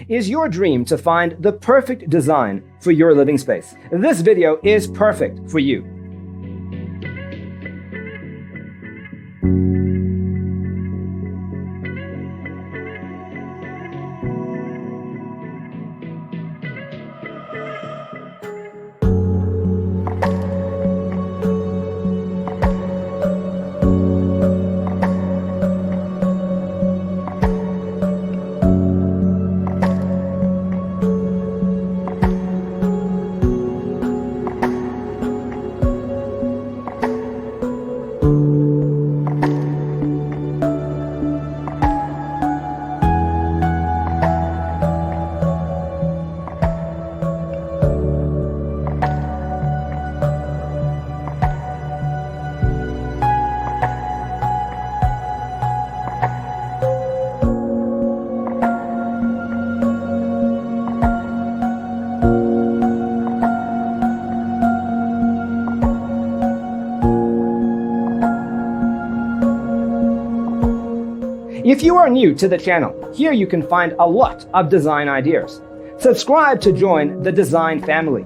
Is your dream to find the perfect design for your living space? This video is perfect for you. If you are new to the channel, here you can find a lot of design ideas. Subscribe to join the design family.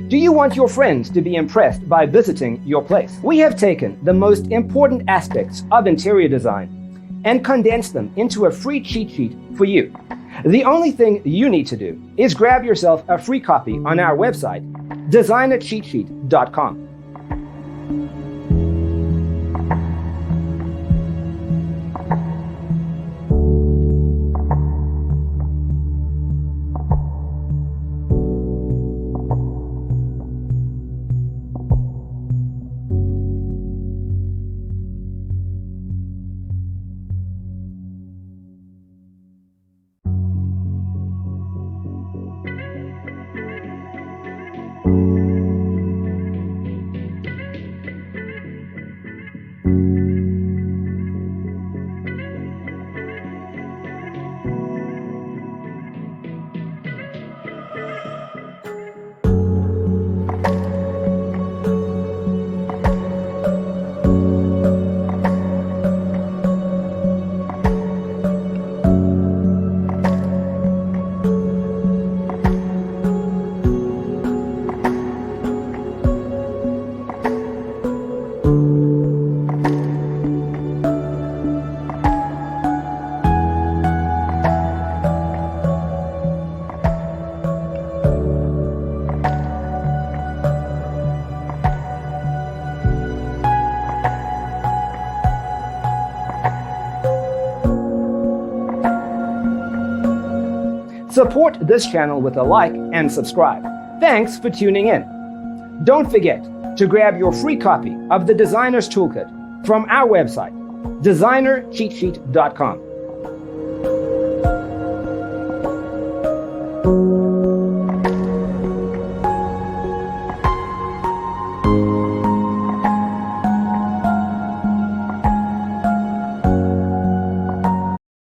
Do you want your friends to be impressed by visiting your place? We have taken the most important aspects of interior design and condensed them into a free cheat sheet for you. The only thing you need to do is grab yourself a free copy on our website, designercheatsheet.com. Support this channel with a like and subscribe. Thanks for tuning in. Don't forget to grab your free copy of the Designer's Toolkit from our website, designercheatsheet.com.